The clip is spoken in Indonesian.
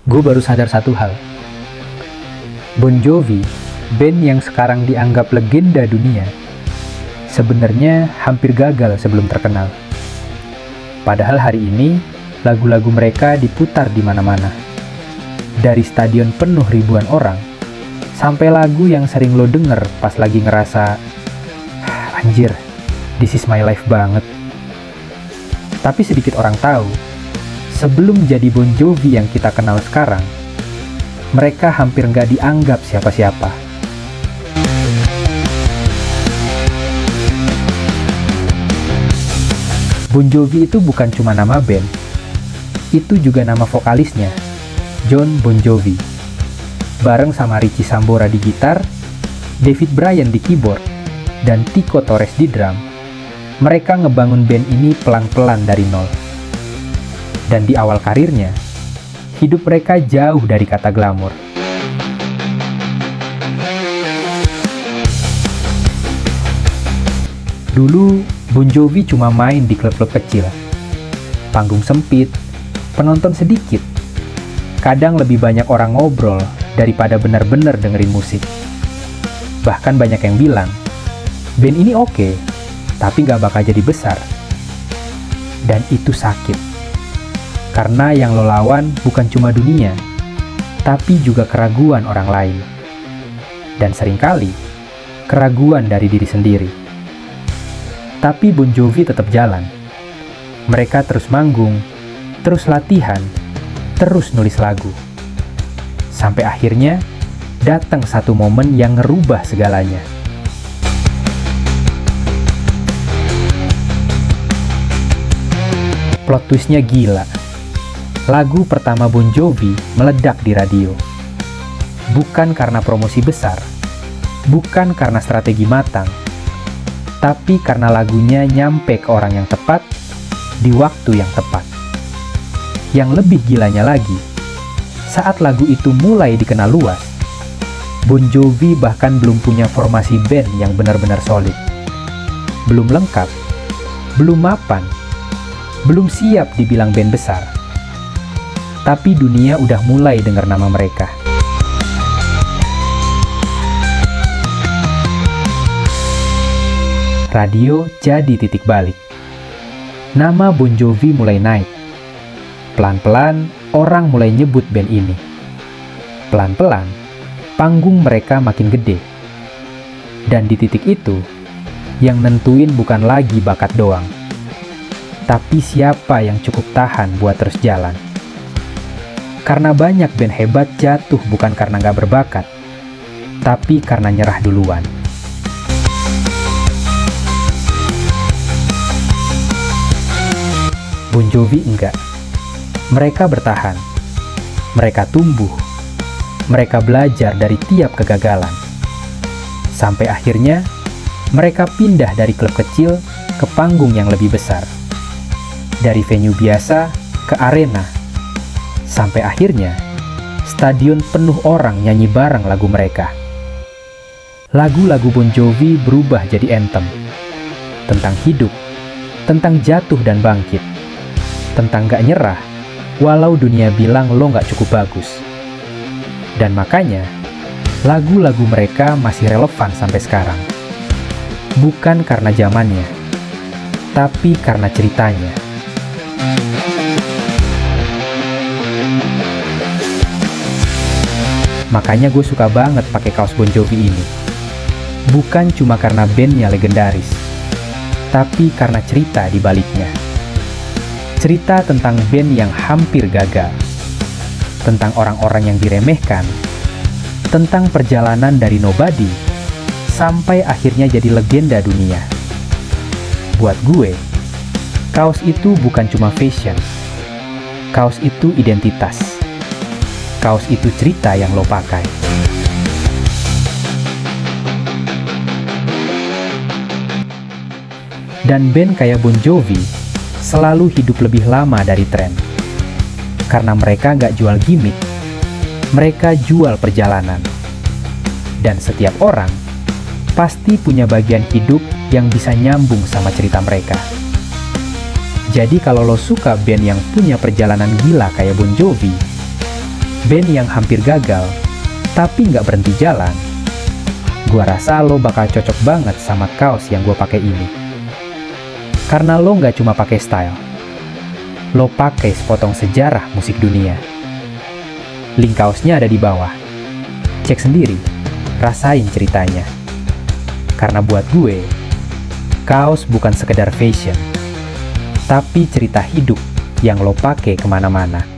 gue baru sadar satu hal. Bon Jovi, band yang sekarang dianggap legenda dunia, sebenarnya hampir gagal sebelum terkenal. Padahal hari ini, lagu-lagu mereka diputar di mana-mana. Dari stadion penuh ribuan orang, sampai lagu yang sering lo denger pas lagi ngerasa, anjir, this is my life banget. Tapi sedikit orang tahu, sebelum jadi Bon Jovi yang kita kenal sekarang, mereka hampir nggak dianggap siapa-siapa. Bon Jovi itu bukan cuma nama band, itu juga nama vokalisnya, Jon Bon Jovi. Bareng sama Richie Sambora di gitar, David Bryan di keyboard, dan Tico Torres di drum, mereka ngebangun band ini pelan-pelan dari nol. Dan di awal karirnya, hidup mereka jauh dari kata glamor. Dulu, Bon Jovi cuma main di klub-klub kecil. Panggung sempit, penonton sedikit. Kadang lebih banyak orang ngobrol daripada benar-benar dengerin musik. Bahkan banyak yang bilang, band ini oke, tapi nggak bakal jadi besar. Dan itu sakit. Karena yang lo lawan bukan cuma dunia, tapi juga keraguan orang lain. Dan seringkali, keraguan dari diri sendiri. Tapi Bon Jovi tetap jalan. Mereka terus manggung, terus latihan, terus nulis lagu. Sampai akhirnya, datang satu momen yang ngerubah segalanya. Plot twistnya gila. Lagu pertama Bon Jovi meledak di radio. Bukan karena promosi besar, bukan karena strategi matang, tapi karena lagunya nyampe ke orang yang tepat, di waktu yang tepat. Yang lebih gilanya lagi, saat lagu itu mulai dikenal luas, Bon Jovi bahkan belum punya formasi band yang benar-benar solid. Belum lengkap, belum mapan, belum siap dibilang band besar. Tapi dunia udah mulai dengar nama mereka. Radio jadi titik balik. Nama Bon Jovi mulai naik. Pelan-pelan, orang mulai nyebut band ini. Pelan-pelan, panggung mereka makin gede. Dan di titik itu, yang nentuin bukan lagi bakat doang, tapi siapa yang cukup tahan buat terus jalan. Karena banyak band hebat jatuh bukan karena nggak berbakat, tapi karena nyerah duluan. Bon Jovi enggak. Mereka bertahan. Mereka tumbuh. Mereka belajar dari tiap kegagalan. Sampai akhirnya, mereka pindah dari klub kecil ke panggung yang lebih besar. Dari venue biasa ke arena. Sampai akhirnya, stadion penuh orang nyanyi bareng lagu mereka. Lagu-lagu Bon Jovi berubah jadi anthem. Tentang hidup, tentang jatuh dan bangkit, tentang gak nyerah, walau dunia bilang lo gak cukup bagus. Dan makanya, lagu-lagu mereka masih relevan sampai sekarang. Bukan karena zamannya, tapi karena ceritanya. Makanya gue suka banget pakai kaos Bon Jovi ini. Bukan cuma karena bandnya legendaris, tapi karena cerita di baliknya. Cerita tentang band yang hampir gagal, tentang orang-orang yang diremehkan, tentang perjalanan dari nobody sampai akhirnya jadi legenda dunia. Buat gue, kaos itu bukan cuma fashion, kaos itu identitas. Kaos itu cerita yang lo pakai. Dan band kayak Bon Jovi selalu hidup lebih lama dari tren. Karena mereka nggak jual gimmick, mereka jual perjalanan. Dan setiap orang pasti punya bagian hidup yang bisa nyambung sama cerita mereka. Jadi kalau lo suka band yang punya perjalanan gila kayak Bon Jovi, band yang hampir gagal, tapi nggak berhenti jalan, gua rasa lo bakal cocok banget sama kaos yang gua pakai ini. Karena lo nggak cuma pakai style, lo pakai sepotong sejarah musik dunia. Link kaosnya ada di bawah. Cek sendiri, rasain ceritanya. Karena buat gue, kaos bukan sekedar fashion, tapi cerita hidup yang lo pakai kemana-mana.